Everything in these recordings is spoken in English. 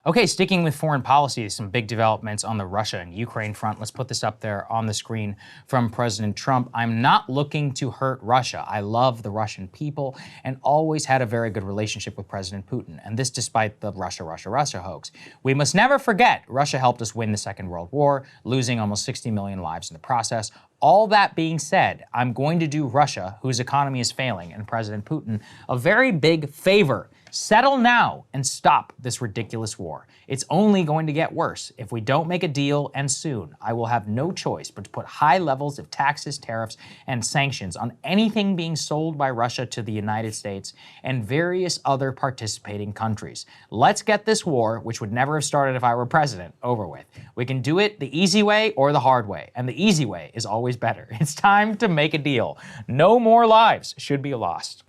Okay, sticking with foreign policy, some big developments on the Russia and Ukraine front. Let's put this up there on the screen from President Trump. I'm not looking to hurt Russia. I love the Russian people and always had a very good relationship with President Putin. And this despite the Russia hoax. We must never forget Russia helped us win the Second World War, losing almost 60 million lives in the process. All that being said, I'm going to do Russia, whose economy is failing, and President Putin a very big favor. Settle now and stop this ridiculous war. It's only going to get worse. If we don't make a deal, and soon, I will have no choice but to put high levels of taxes, tariffs, and sanctions on anything being sold by Russia to the United States and various other participating countries. Let's get this war, which would never have started if I were president, over with. We can do it the easy way or the hard way, and the easy way is always better. It's time to make a deal. No more lives should be lost,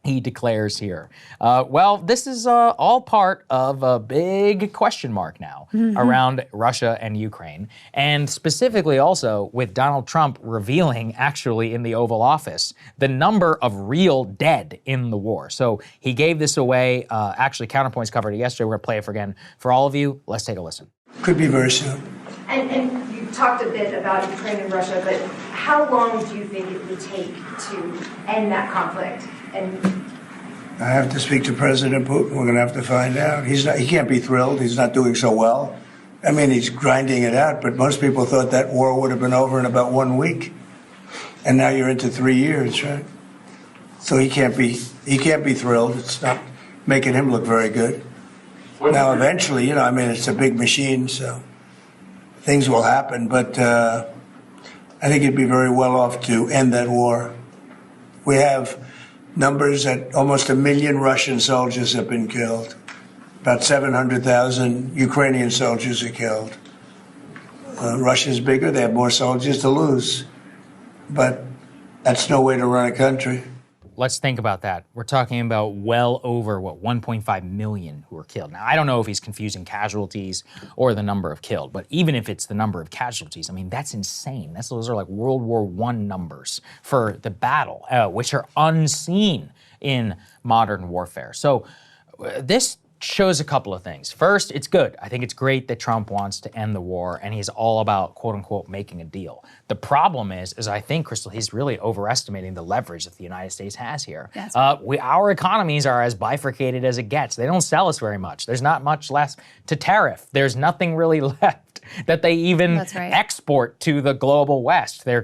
he declares here. Well, this is all part of a big question mark now around Russia and Ukraine, and specifically also with Donald Trump revealing actually in the Oval Office the number of real dead in the war. So he gave this away, actually Counterpoints covered it yesterday. We're gonna play it again for all of you. Let's take a listen. Could be very soon. And you talked a bit about Ukraine and Russia, but how long do you think it would take to end that conflict? And I have to speak to President Putin. We're going to have to find out. He can't be thrilled. He's not doing so well. I mean, he's grinding it out, but most people thought that war would have been over in about 1 week. And now you're into 3 years, right? So he can't be thrilled. It's not making him look very good. Now, eventually, I mean, it's a big machine, so things will happen. But I think he'd be very well off to end that war. We have numbers that almost 1 million Russian soldiers have been killed. About 700,000 Ukrainian soldiers are killed. Russia's bigger. They have more soldiers to lose. But that's no way to run a country. Let's think about that. We're talking about well over, 1.5 million who were killed. Now, I don't know if he's confusing casualties or the number of killed, but even if it's the number of casualties, I mean, that's insane. Those are like World War I numbers for the battle, which are unseen in modern warfare. So this shows a couple of things. First, it's good. I think it's great that Trump wants to end the war and he's all about, quote unquote, making a deal. The problem is I think, Krystal, he's really overestimating the leverage that the United States has here. Yes. Our economies are as bifurcated as it gets. They don't sell us very much. There's not much less to tariff. There's nothing really left that they even export to the global West. They're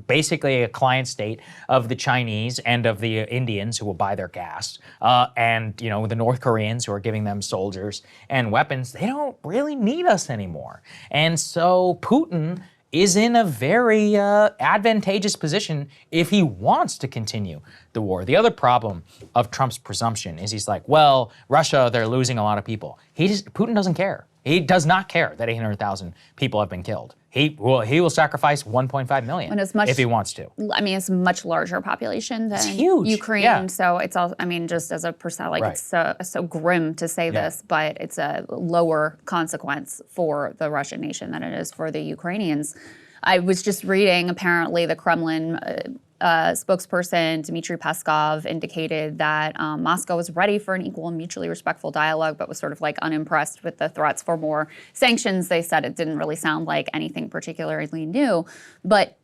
basically a client state of the Chinese and of the Indians who will buy their gas, and the North Koreans who are giving them soldiers and weapons. They don't really need us anymore. And so Putin is in a very advantageous position if he wants to continue the war. The other problem of Trump's presumption is he's like, well, Russia, they're losing a lot of people. Putin doesn't care. He does not care that 800,000 people have been killed. He will sacrifice 1.5 million if he wants to. I mean, it's a much larger population than Ukraine. Yeah. So it's all, I mean, just as a percent, it's so grim to say this, but it's a lower consequence for the Russian nation than it is for the Ukrainians. I was just reading, apparently the Kremlin spokesperson Dmitry Peskov indicated that Moscow was ready for an equal and mutually respectful dialogue, but was sort of unimpressed with the threats for more sanctions. They said it didn't really sound like anything particularly new. But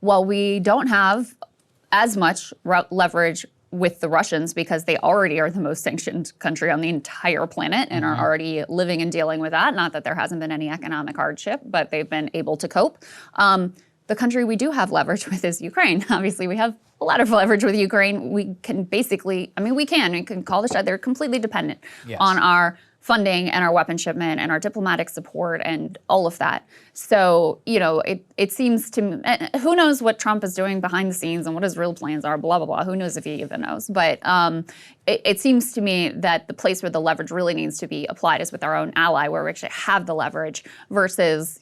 while we don't have as much leverage with the Russians because they already are the most sanctioned country on the entire planet and are already living and dealing with that, not that there hasn't been any economic hardship, but they've been able to cope. The country we do have leverage with is Ukraine. Obviously, we have a lot of leverage with Ukraine. We can basically, we can call the shot. They're completely dependent on our funding and our weapon shipment and our diplomatic support and all of that. So, it seems to me, who knows what Trump is doing behind the scenes and what his real plans are, blah, blah, blah. Who knows if he even knows. But it seems to me that the place where the leverage really needs to be applied is with our own ally, where we actually have the leverage versus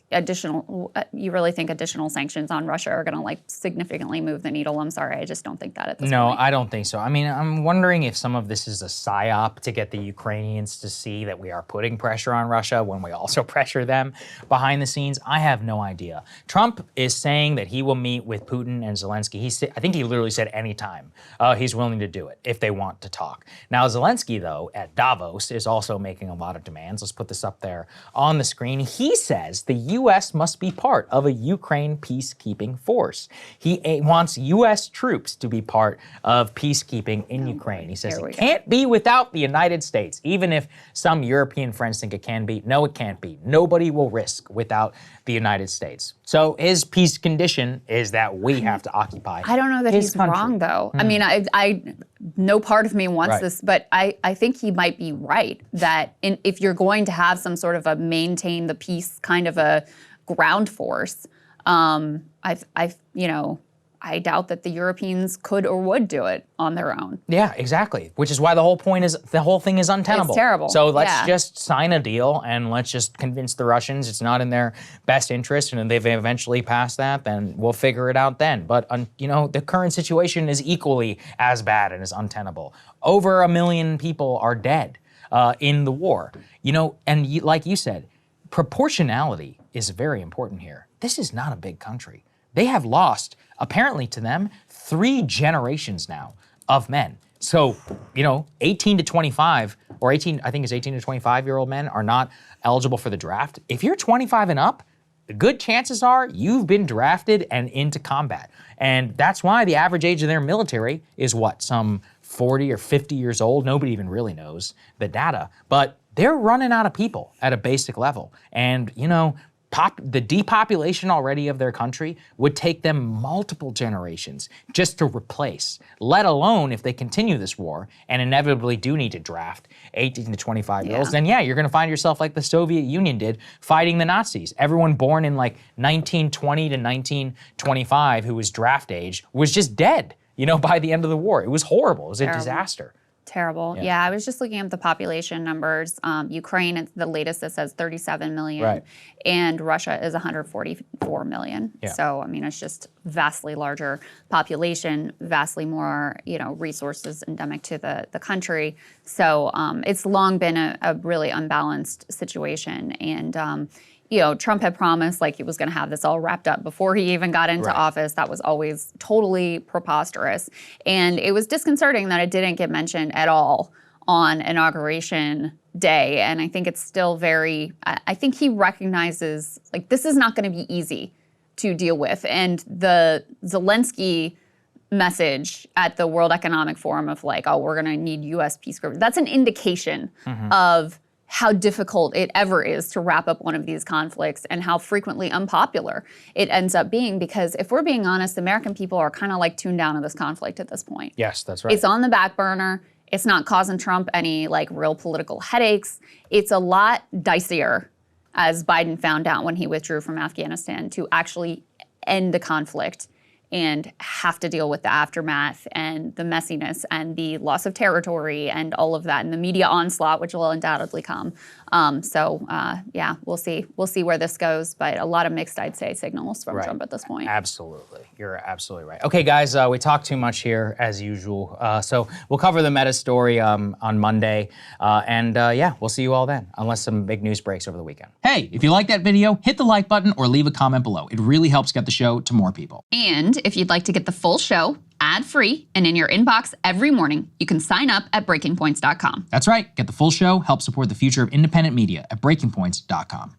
you really think additional sanctions on Russia are going to significantly move the needle? I'm sorry, I just don't think that at this point. No, I don't think so. I mean, I'm wondering if some of this is a psyop to get the Ukrainians to see that we are putting pressure on Russia when we also pressure them behind the scenes. I have no idea. Trump is saying that he will meet with Putin and Zelensky. I think he literally said anytime he's willing to do it if they want to talk. talk. Now, Zelensky, though, at Davos is also making a lot of demands. Let's put this up there on the screen. He says the U.S. must be part of a Ukraine peacekeeping force. He wants U.S. troops to be part of peacekeeping in Ukraine. He says it can't be without the United States, even if some European friends think it can be. No, it can't be. Nobody will risk without the United States. So his peace condition is that we have to occupy. I don't know that he's wrong, though. I mean, I no part of me wants this, but I think he might be right that if you're going to have some sort of a maintain the peace kind of a ground force, I doubt that the Europeans could or would do it on their own. Yeah, exactly. Which is why the whole thing is untenable. It's terrible. So let's just sign a deal and let's just convince the Russians it's not in their best interest, and if they've eventually passed that, then we'll figure it out then. But the current situation is equally as bad and as untenable. Over 1 million people are dead in the war. Like you said, proportionality is very important here. This is not a big country. They have lost, apparently to them, 3 generations now of men. So, 18 to 25, or 18 to 25-year-old men are not eligible for the draft. If you're 25 and up, the good chances are you've been drafted and into combat. And that's why the average age of their military is some 40 or 50 years old. Nobody even really knows the data. But they're running out of people at a basic level. And, the depopulation already of their country would take them multiple generations just to replace, let alone if they continue this war and inevitably do need to draft 18 to 25-year-olds, then you're going to find yourself like the Soviet Union did fighting the Nazis. Everyone born in 1920 to 1925 who was draft age was just dead, by the end of the war. It was horrible. It was a disaster. Terrible. Yeah, I was just looking at the population numbers. Ukraine, the latest that says 37 million, and Russia is 144 million. Yeah. So, it's just vastly larger population, vastly more, resources endemic to the country. So it's long been a really unbalanced situation. And Trump had promised he was going to have this all wrapped up before he even got into office. That was always totally preposterous. And it was disconcerting that it didn't get mentioned at all on Inauguration Day. And I think it's still I think he recognizes, this is not going to be easy to deal with. And the Zelensky message at the World Economic Forum of we're going to need U.S. peacekeepers, that's an indication of how difficult it ever is to wrap up one of these conflicts and how frequently unpopular it ends up being. Because if we're being honest, American people are kind of tuned down to this conflict at this point. Yes, that's right. It's on the back burner. It's not causing Trump any real political headaches. It's a lot dicier, as Biden found out when he withdrew from Afghanistan, to actually end the conflict and have to deal with the aftermath and the messiness and the loss of territory and all of that and the media onslaught, which will undoubtedly come. We'll see. We'll see where this goes, but a lot of mixed, I'd say, signals from Trump at this point. Absolutely. You're absolutely right. Okay, guys, we talk too much here as usual. So we'll cover the Meta story on Monday. We'll see you all then, unless some big news breaks over the weekend. Hey, if you like that video, hit the like button or leave a comment below. It really helps get the show to more people. And if you'd like to get the full show ad-free and in your inbox every morning, you can sign up at breakingpoints.com. That's right. Get the full show, help support the future of independent media at breakingpoints.com.